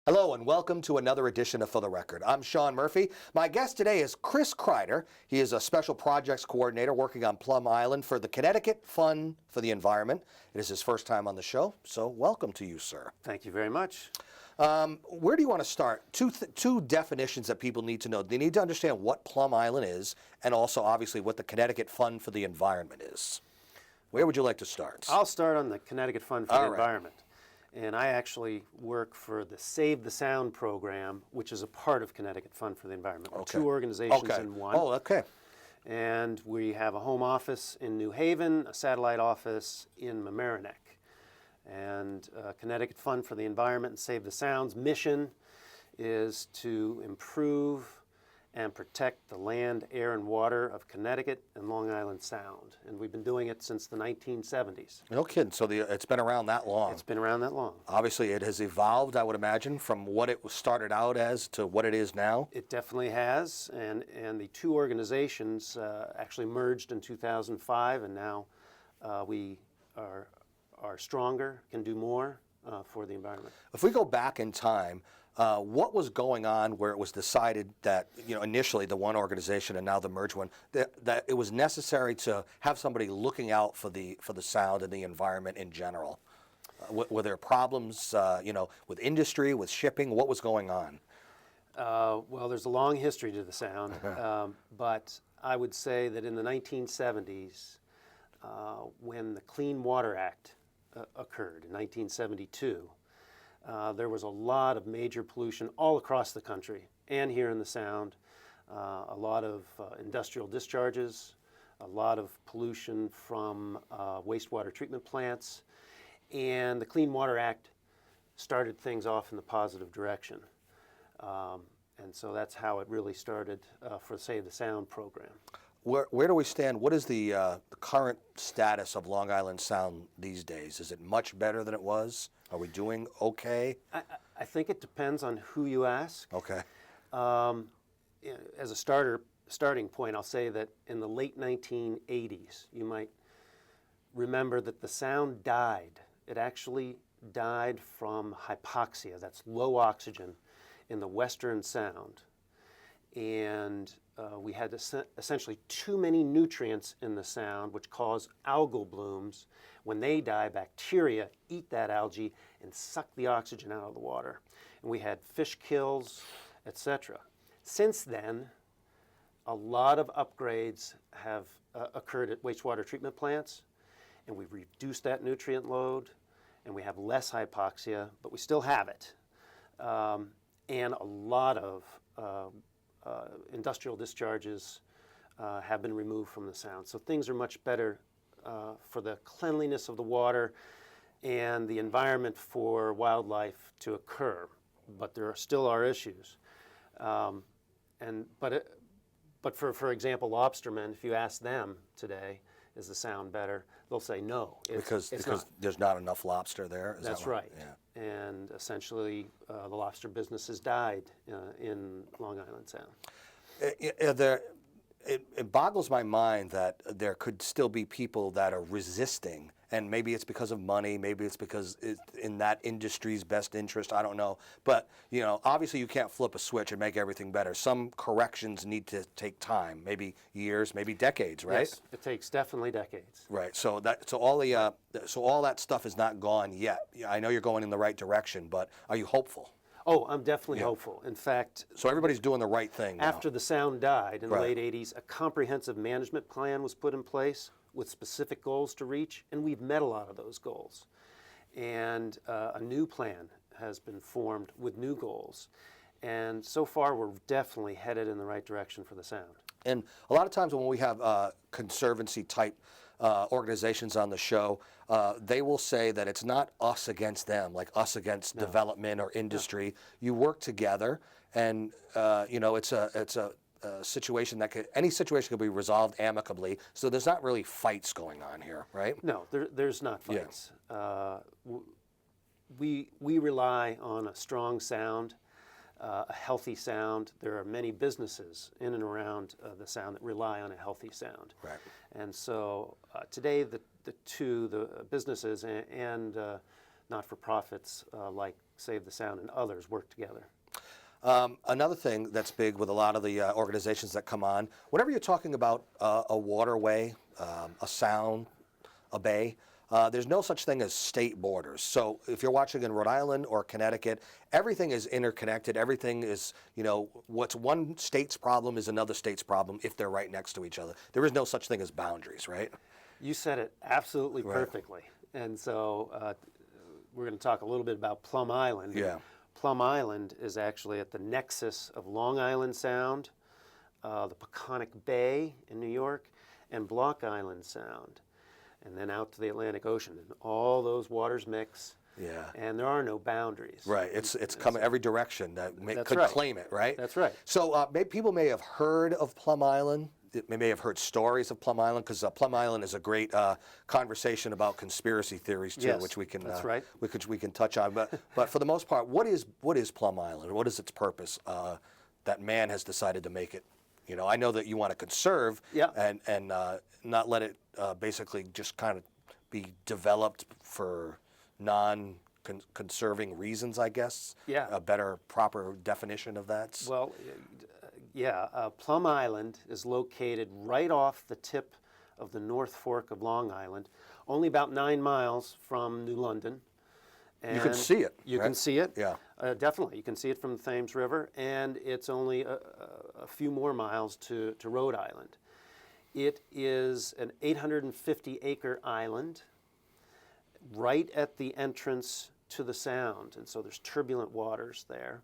Hello and welcome to another edition of For the Record. I'm Sean Murphy. My guest today is Chris Kreider. He is a special projects coordinator working on Plum Island for the Connecticut Fund for the Environment. It is his first time on the show, so welcome to you, sir. Thank you very much. Where do you want to start? Two definitions that people need to know. They need to understand what Plum Island is and also obviously what the Connecticut Fund for the Environment is. Where would you like to start? I'll start on the Connecticut Fund for the Environment. And I actually work for the Save the Sound program, which is a part of Connecticut Fund for the Environment. Okay. Two organizations in one. Oh, okay. And we have a home office in New Haven, a satellite office in Mamaroneck. And Connecticut Fund for the Environment and Save the Sound's mission is to improve and protect the land, air, and water of Connecticut and Long Island Sound. And we've been doing it since the 1970s. No kidding. So it's been around that long. It's been around that long. Obviously, it has evolved, I would imagine, from what it was started out as to what it is now. It definitely has. And the two organizations actually merged in 2005, and now we are stronger, can do more for the environment. If we go back in time, what was going on where it was decided that, initially the one organization and now the merged one, that it was necessary to have somebody looking out for the sound and the environment in general? Were there problems, with industry, with shipping? What was going on? Well, there's a long history to the sound, but I would say that in the 1970s, when the Clean Water Act occurred in 1972, there was a lot of major pollution all across the country and here in the Sound, a lot of industrial discharges, a lot of pollution from wastewater treatment plants, and the Clean Water Act started things off in the positive direction. And so that's how it really started for Save the Sound program. Where do we stand? What is the current status of Long Island Sound these days? Is it much better than it was? Are we doing okay? I think it depends on who you ask. Okay. As a starting point, I'll say that in the late 1980s, you might remember that the Sound died. It actually died from hypoxia, that's low oxygen, in the Western Sound. And we had essentially too many nutrients in the Sound, which cause algal blooms. When they die, bacteria eat that algae and suck the oxygen out of the water. And we had fish kills, etc. Since then, a lot of upgrades have occurred at wastewater treatment plants, and we've reduced that nutrient load, and we have less hypoxia, but we still have it. And a lot of industrial discharges have been removed from the Sound. So things are much better for the cleanliness of the water and the environment for wildlife to occur. But there still are issues. But for example, lobstermen, if you ask them today, is the Sound better? They'll say no. Because not. There's not enough lobster there? That's right. Yeah. And essentially, the lobster business has died in Long Island Sound. It boggles my mind that there could still be people that are resisting, and maybe it's because of money, maybe it's because it's in that industry's best interest, I don't know. But, obviously you can't flip a switch and make everything better. Some corrections need to take time, maybe years, maybe decades, right? Yes, it takes definitely decades. Right. So all that stuff is not gone yet. I know you're going in the right direction, but are you hopeful? Oh, I'm definitely hopeful. In fact, so everybody's doing the right thing now. After the Sound died in the late 80s, a comprehensive management plan was put in place with specific goals to reach, and we've met a lot of those goals. And a new plan has been formed with new goals. And so far, we're definitely headed in the right direction for the Sound. And a lot of times when we have conservancy type organizations on the show, they will say that it's not us against them, like us against development or industry. No. You work together, and it's a situation that any situation could be resolved amicably. So there's not really fights going on here, right? No, there's not fights. Yeah. We rely on a strong Sound. A healthy Sound. There are many businesses in and around the Sound that rely on a healthy Sound. Right. And so today the businesses and not-for-profits like Save the Sound and others work together. Another thing that's big with a lot of the organizations that come on, whenever you're talking about a waterway, a sound, a bay, there's no such thing as state borders. So if you're watching in Rhode Island or Connecticut, everything is interconnected. Everything is, what's one state's problem is another state's problem if they're right next to each other. There is no such thing as boundaries, right? You said it absolutely perfectly. And so we're going to talk a little bit about Plum Island. Yeah. Plum Island is actually at the nexus of Long Island Sound, the Peconic Bay in New York, and Block Island Sound, and then out to the Atlantic Ocean. And all those waters mix, Yeah. and there are no boundaries. Right. It's coming every direction that could right. claim it, right? That's right. So people may have heard of Plum Island. They may have heard stories of Plum Island because Plum Island is a great conversation about conspiracy theories too, Yes, which we can that's right. we can touch on. But for the most part, what is Plum Island? What is its purpose? That man has decided to make it. I know that you want to conserve Yeah. and not let it basically just kind of be developed for non-conserving reasons, I guess. Yeah. A better, proper definition of that. Well, Plum Island is located right off the tip of the North Fork of Long Island, only about 9 miles from New London. And you can see it. You right? can see it. Yeah. Definitely. You can see it from the Thames River, and it's only a few more miles to Rhode Island. It is an 850-acre island right at the entrance to the Sound, and so there's turbulent waters there.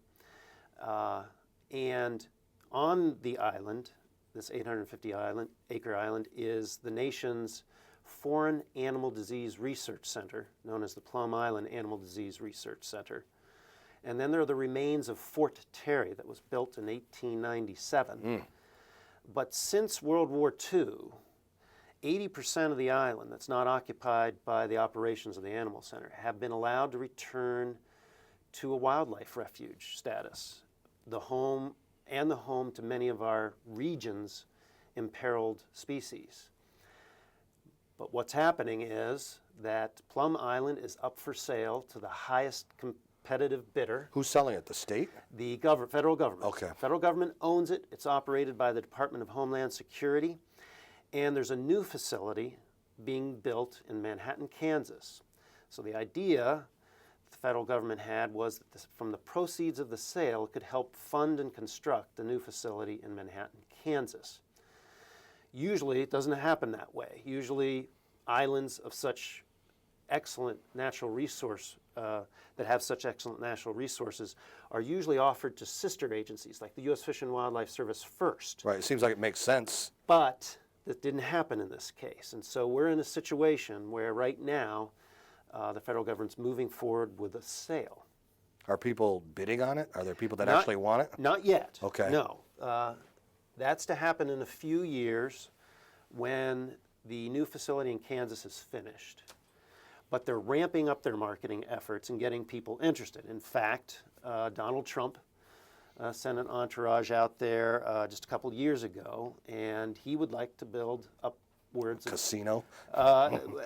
And on the island, this 850-acre island, is the nation's Foreign Animal Disease Research Center, known as the Plum Island Animal Disease Research Center. And then there are the remains of Fort Terry that was built in 1897. But since World War II, 80% of the island that's not occupied by the operations of the Animal Center have been allowed to return to a wildlife refuge status, the home to many of our region's imperiled species. But what's happening is that Plum Island is up for sale to the highest competitive bidder. Who's selling it? The state? The federal government. Okay. Federal government owns it. It's operated by the Department of Homeland Security. And there's a new facility being built in Manhattan, Kansas. So the idea the federal government had was that from the proceeds of the sale, it could help fund and construct the new facility in Manhattan, Kansas. Usually, it doesn't happen that way. Usually, islands of such excellent natural resource, that have such excellent natural resources, are usually offered to sister agencies, like the U.S. Fish and Wildlife Service first. Right. It seems like it makes sense. But that didn't happen in this case. And so we're in a situation where right now, the federal government's moving forward with a sale. Are people bidding on it? Are there people that actually want it? Not yet. Okay. No. That's to happen in a few years when the new facility in Kansas is finished. But they're ramping up their marketing efforts and getting people interested. In fact, Donald Trump sent an entourage out there just a couple years ago, and he would like to build upwards of... Casino?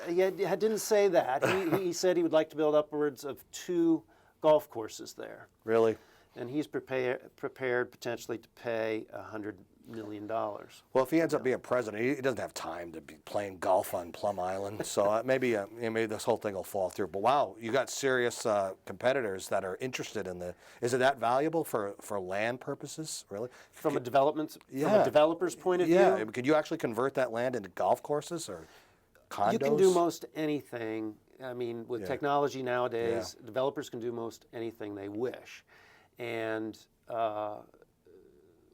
He didn't say that. He said he would like to build upwards of 2 golf courses there. Really? And he's prepared potentially to pay $100 million. Well, if he ends up being president, he doesn't have time to be playing golf on Plum Island. So maybe this whole thing will fall through. But wow, you got serious competitors that are interested in the. Is it that valuable for land purposes? Really? From a developer's point of view? Yeah. Could you actually convert that land into golf courses or condos? You can do most anything. I mean, with technology nowadays, developers can do most anything they wish. And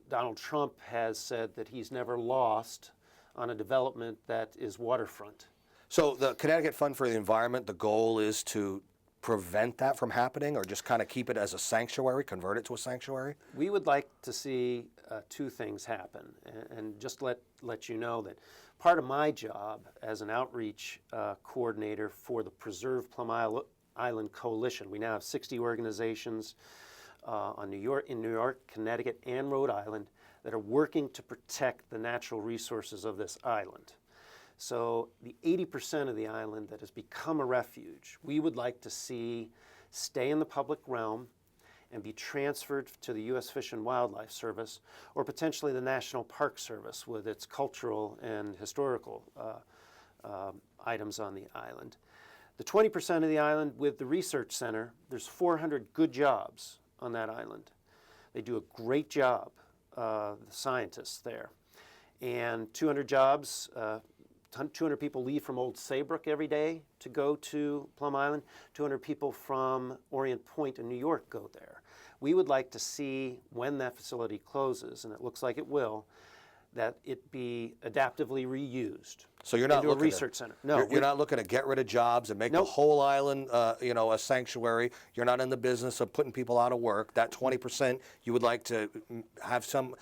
Donald Trump has said that he's never lost on a development that is waterfront. So the Connecticut Fund for the Environment, the goal is to prevent that from happening or just kind of keep it as a sanctuary, convert it to a sanctuary? We would like to see 2 things happen. And just let you know that part of my job as an outreach coordinator for the Preserve Plum Island Coalition, we now have 60 organizations in New York, Connecticut, and Rhode Island that are working to protect the natural resources of this island. So the 80% of the island that has become a refuge, we would like to see stay in the public realm and be transferred to the U.S. Fish and Wildlife Service, or potentially the National Park Service with its cultural and historical items on the island. The 20% of the island with the research center, there's 400 good jobs on that island. They do a great job, the scientists there. And 200 jobs, 200 people leave from Old Saybrook every day to go to Plum Island. 200 people from Orient Point in New York go there. We would like to see, when that facility closes, and it looks like it will, that it be adaptively reused. So you're not into a looking research center. No, you're not looking to get rid of jobs and make the Nope. whole island, a sanctuary. You're not in the business of putting people out of work. That 20%, you would like to have some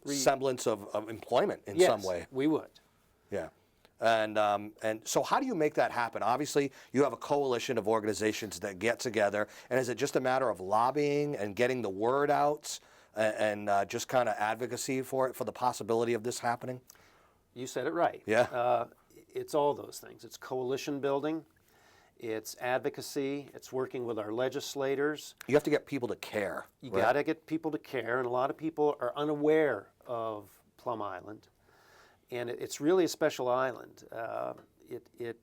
semblance of employment in some way. Yes, we would. Yeah. And so how do you make that happen? Obviously, you have a coalition of organizations that get together, and is it just a matter of lobbying and getting the word out and just kind of advocacy for it, for the possibility of this happening? You said it right. Yeah. It's all those things. It's coalition building, it's advocacy, it's working with our legislators. You have to get people to care. You right? got to get people to care, and a lot of people are unaware of Plum Island. And it's really a special island. It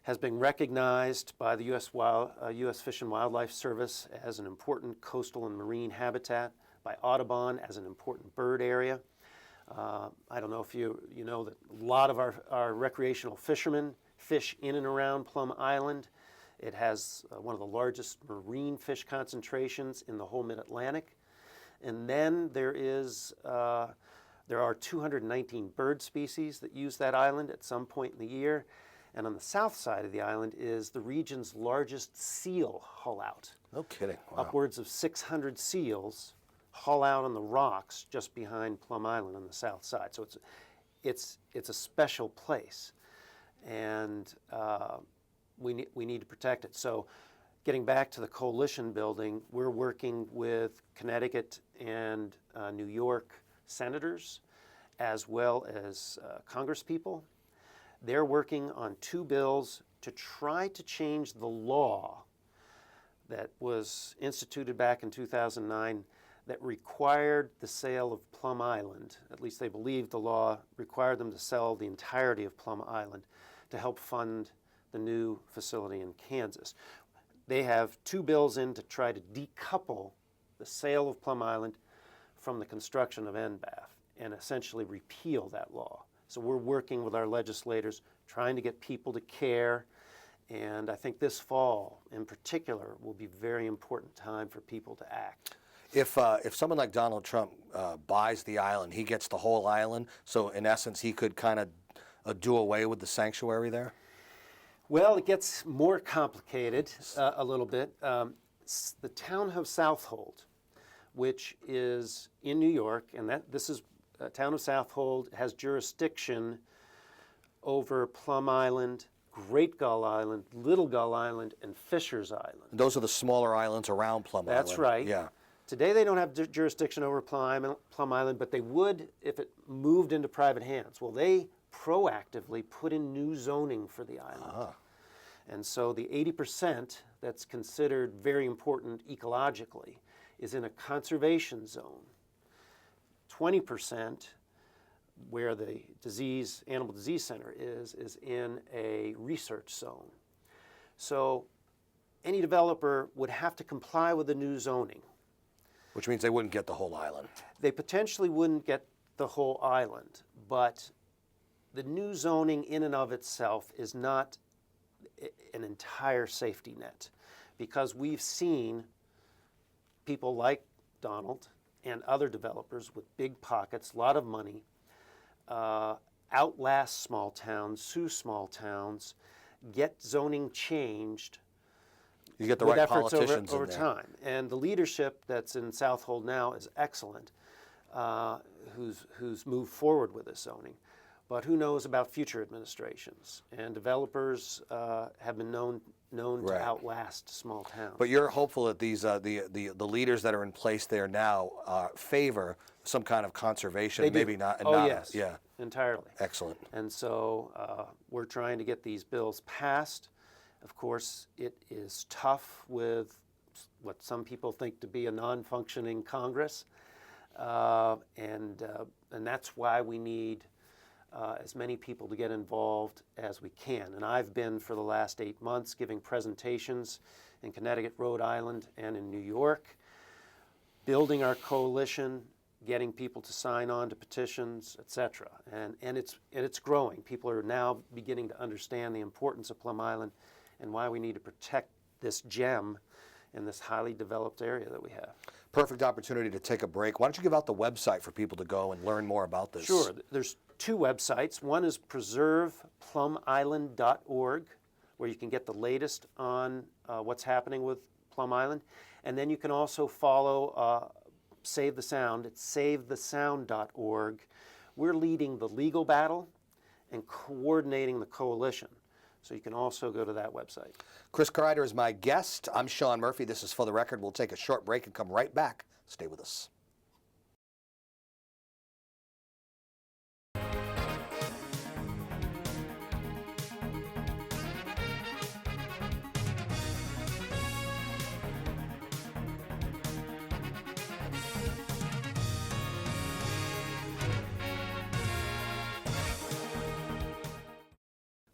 has been recognized by the U.S. Fish and Wildlife Service as an important coastal and marine habitat, by Audubon as an important bird area. I don't know if you know that a lot of our recreational fishermen fish in and around Plum Island. It has one of the largest marine fish concentrations in the whole mid-Atlantic. And then there are 219 bird species that use that island at some point in the year. And on the south side of the island is the region's largest seal hull out. No kidding. Wow. Upwards of 600 seals haul out on the rocks just behind Plum Island on the south side. So it's a special place, and we need to protect it. So getting back to the coalition building, we're working with Connecticut and New York senators, as well as congresspeople. They're working on 2 bills to try to change the law that was instituted back in 2009 that required the sale of Plum Island. At least they believed the law required them to sell the entirety of Plum Island to help fund the new facility in Kansas. They have 2 bills in to try to decouple the sale of Plum Island from the construction of NBAF and essentially repeal that law. So we're working with our legislators, trying to get people to care, and I think this fall in particular will be a very important time for people to act. If someone like Donald Trump buys the island, he gets the whole island, so in essence he could kind of do away with the sanctuary there? Well, it gets more complicated a little bit. The town of Southold, which is in New York, and this is town of Southold has jurisdiction over Plum Island, Great Gull Island, Little Gull Island, and Fisher's Island. And those are the smaller islands around Plum Island. That's right. Yeah. Today they don't have jurisdiction over Plum Island, but they would if it moved into private hands. Well, they proactively put in new zoning for the island. Ah. And so the 80% that's considered very important ecologically is in a conservation zone. 20%, where the animal disease center is in a research zone. So any developer would have to comply with the new zoning. Which means they wouldn't get the whole island. They potentially wouldn't get the whole island, but the new zoning in and of itself is not an entire safety net, because we've seen people like Donald and other developers with big pockets, a lot of money, outlast small towns, sue small towns, get zoning changed. You get the with right efforts politicians over in there. time. And the leadership that's in Southold now is excellent, who's moved forward with this zoning. But who knows about future administrations? And developers have been known Right. to outlast small towns. But you're hopeful that these the leaders that are in place there now favor some kind of conservation, They do. maybe not. Oh, yes. Yeah. Entirely. Excellent. And so we're trying to get these bills passed. Of course, it is tough with what some people think to be a non-functioning Congress, and that's why we need as many people to get involved as we can. And I've been, for the last 8 months, giving presentations in Connecticut, Rhode Island, and in New York, building our coalition, getting people to sign on to petitions, etc. And it's growing. People are now beginning to understand the importance of Plum Island and why we need to protect this gem in this highly developed area that we have. Perfect opportunity to take a break. Why don't you give out the website for people to go and learn more about this? Sure. There's 2 websites. One is preserveplumisland.org, where you can get the latest on what's happening with Plum Island. And then you can also follow Save the Sound. It's savethesound.org. We're leading the legal battle and coordinating the coalition. So you can also go to that website. Chris Kreider is my guest. I'm Sean Murphy. This is For the Record. We'll take a short break and come right back. Stay with us.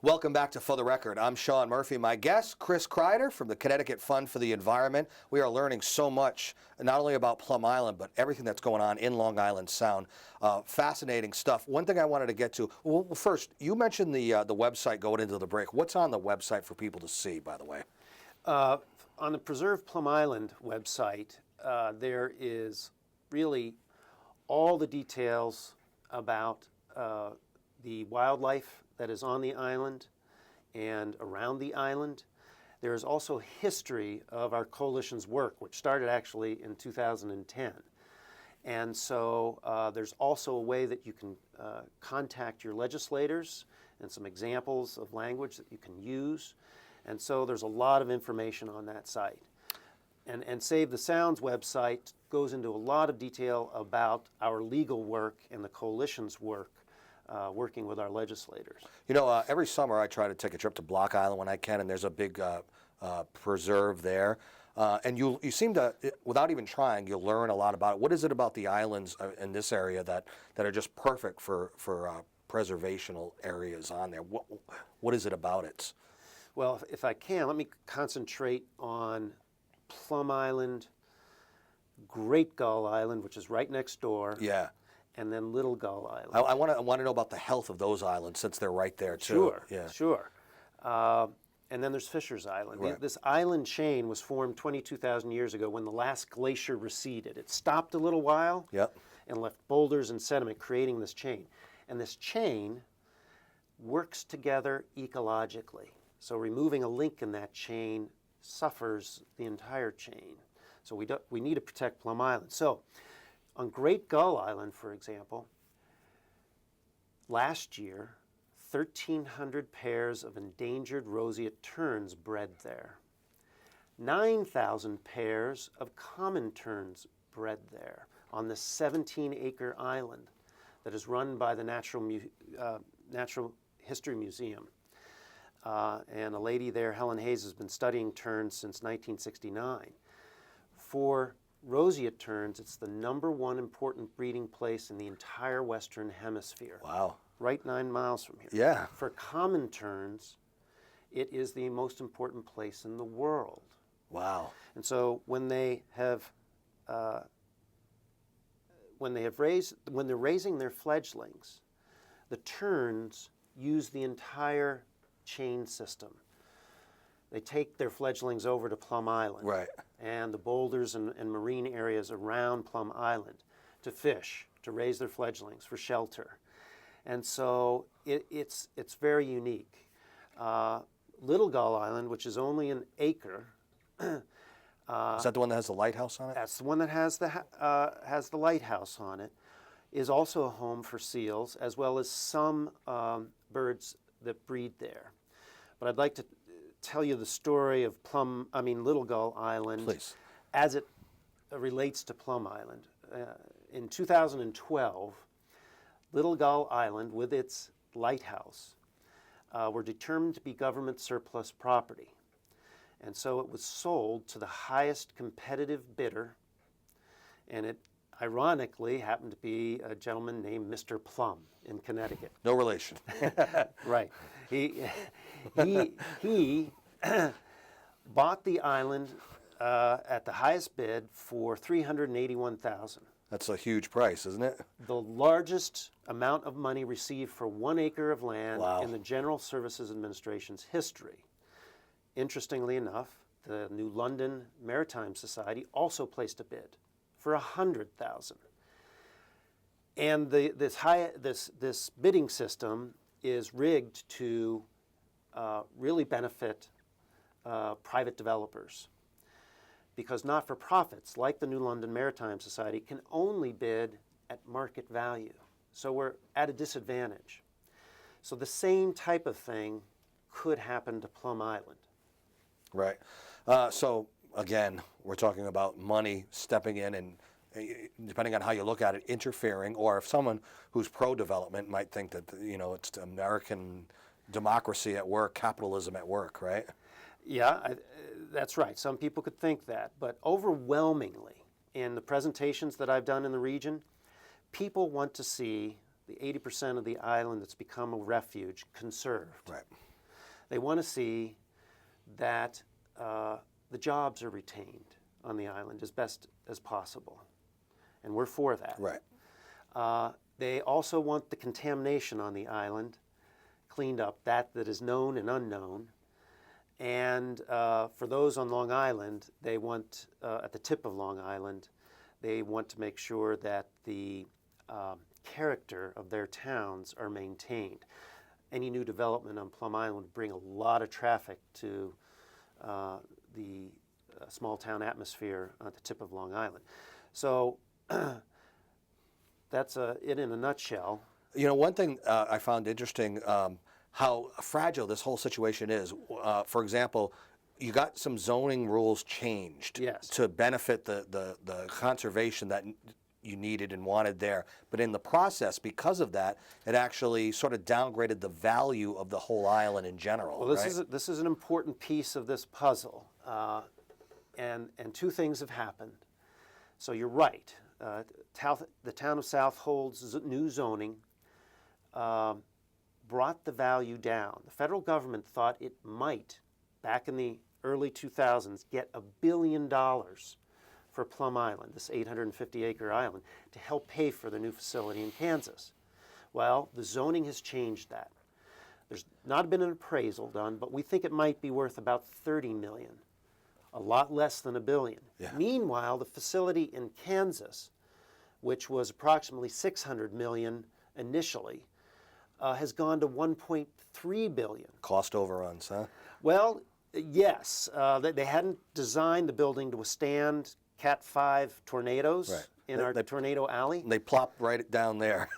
Welcome back to For the Record. I'm Sean Murphy. My guest, Chris Kreider from the Connecticut Fund for the Environment. We are learning so much, not only about Plum Island, but everything that's going on in Long Island Sound. Fascinating stuff. One thing I wanted to get to, well, first, you mentioned the website going into the break. What's on the website for people to see, by the way? On the Preserve Plum Island website, there is really all the details about the wildlife that is on the island and around the island. There is also history of our coalition's work, which started actually in 2010. And so there's also a way that you can contact your legislators and some examples of language that you can use. And so there's a lot of information on that site. And Save the Sound's website goes into a lot of detail about our legal work and the coalition's work, working with our legislators. You know, every summer I try to take a trip to Block Island when I can, and there's a big preserve there. And you seem to, without even trying, you'll learn a lot about it. What is it about the islands in this area that are just perfect for preservational areas on there? What is it about it? Well, if I can, let me concentrate on Plum Island, Great Gull Island, which is right next door. Yeah. And then Little Gull Island. I want to know about the health of those islands since they're right there too. Sure, yeah. Sure. And then there's Fisher's Island. Right. This island chain was formed 22,000 years ago when the last glacier receded. It stopped a little while and left boulders and sediment, creating this chain. And this chain works together ecologically. So removing a link in that chain suffers the entire chain. So we need to protect Plum Island. So on Great Gull Island, for example, last year, 1,300 pairs of endangered roseate terns bred there. 9,000 pairs of common terns bred there on this 17-acre island that is run by the Natural History Museum. And a lady there, Helen Hayes, has been studying terns since 1969. For roseate terns, it's the #1 important breeding place in the entire Western Hemisphere. Wow. Right 9 miles from here. Yeah. For common terns, it is the most important place in the world. Wow. And so when they're raising their fledglings, the terns use the entire chain system. They take their fledglings over to Plum Island. Right. And the boulders and marine areas around Plum Island to fish, to raise their fledglings for shelter. And so it's very unique. Little Gull Island, which is only an acre. Is that the one that has the lighthouse on it? That's the one that has the lighthouse on it. Is also a home for seals, as well as some birds that breed there. But I'd like to tell you the story of Little Gull Island. Please. As it relates to Plum Island. In 2012, Little Gull Island, with its lighthouse, were determined to be government surplus property. And so it was sold to the highest competitive bidder, and it ironically happened to be a gentleman named Mr. Plum in Connecticut. No relation. Right. He bought the island at the highest bid for $381,000. That's a huge price, isn't it? The largest amount of money received for 1 acre of land Wow. in the General Services Administration's history. Interestingly enough, the New London Maritime Society also placed a bid for $100,000. And this bidding system is rigged to really benefit private developers, because not-for-profits like the New London Maritime Society can only bid at market value. So we're at a disadvantage. So the same type of thing could happen to Plum Island. Right. So again, we're talking about money stepping in and, depending on how you look at it, interfering, or if someone who's pro-development might think that, it's American democracy at work, capitalism at work, right? Yeah, that's right. Some people could think that, but overwhelmingly, in the presentations that I've done in the region, people want to see the 80% of the island that's become a refuge conserved. Right. They want to see that the jobs are retained on the island as best as possible, and we're for that. Right. They also want the contamination on the island cleaned up, that is known and unknown. And for those on Long Island, they want, at the tip of Long Island, they want to make sure that the character of their towns are maintained. Any new development on Plum Island would bring a lot of traffic to the small town atmosphere at the tip of Long Island. So that's it in a nutshell. One thing I found interesting, how fragile this whole situation is. For example, you got some zoning rules changed Yes. to benefit the conservation that you needed and wanted there. But in the process, because of that, it actually sort of downgraded the value of the whole island in general. Well, this is an important piece of this puzzle, and two things have happened. So you're right. The town of South Hold's new zoning brought the value down. The federal government thought it might, back in the early 2000s, get $1 billion for Plum Island, this 850-acre island, to help pay for the new facility in Kansas. Well, the zoning has changed that. There's not been an appraisal done, but we think it might be worth about $30 million, a lot less than $1 billion. Yeah. Meanwhile, the facility in Kansas, which was approximately $600 million initially, has gone to $1.3 billion. Cost overruns, huh? Well, yes. They hadn't designed the building to withstand Cat 5 tornadoes in our tornado alley. They plopped right down there.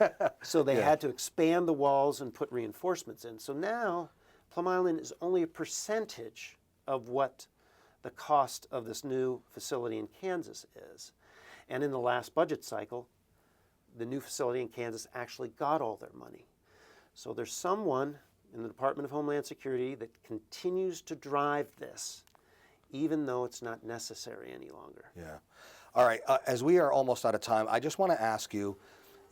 So they had to expand the walls and put reinforcements in. So now Plum Island is only a percentage of what the cost of this new facility in Kansas is. And in the last budget cycle, the new facility in Kansas actually got all their money. So there's someone in the Department of Homeland Security that continues to drive this, even though it's not necessary any longer. Yeah. All right. As we are almost out of time, I just want to ask you,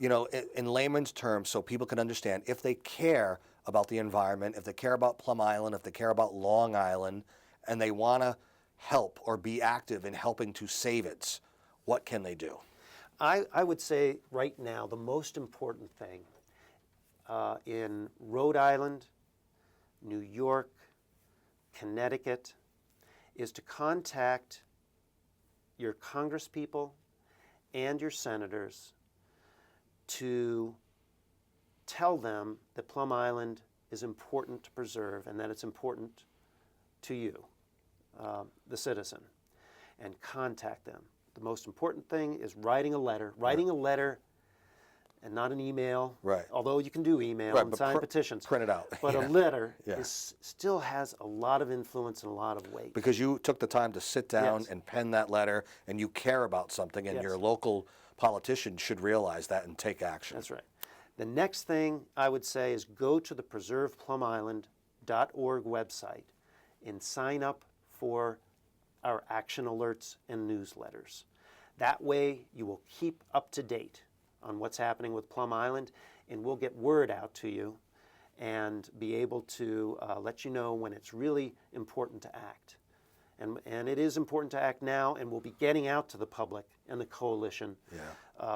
in layman's terms, so people can understand, if they care about the environment, if they care about Plum Island, if they care about Long Island, and they want to help or be active in helping to save it, what can they do? I would say right now the most important thing in Rhode Island, New York, Connecticut, is to contact your congresspeople and your senators to tell them that Plum Island is important to preserve and that it's important to you, the citizen, and contact them. The most important thing is writing a letter. Writing a letter and not an email. Right. Although you can do email and sign petitions. Print it out. But a letter Yeah. still has a lot of influence and a lot of weight. Because you took the time to sit down Yes. and pen that letter, and you care about something, and Yes. your local politician should realize that and take action. That's right. The next thing I would say is go to the preserveplumisland.org website and sign up for our action alerts and newsletters. That way you will keep up to date on what's happening with Plum Island, and we'll get word out to you and be able to let you know when it's really important to act. And it is important to act now, and we'll be getting out to the public and the coalition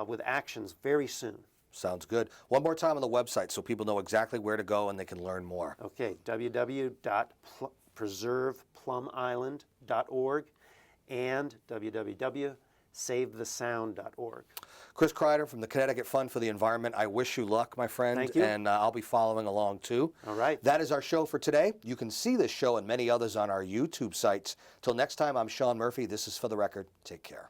with actions very soon. Sounds good. One more time on the website so people know exactly where to go and they can learn more. Okay, www.preserveplumisland.org and www.savethesound.org. Chris Kreider from the Connecticut Fund for the Environment, I wish you luck, my friend. Thank you. And I'll be following along too. All right. That is our show for today. You can see this show and many others on our YouTube sites. Till next time, I'm Sean Murphy. This is For the Record. Take care.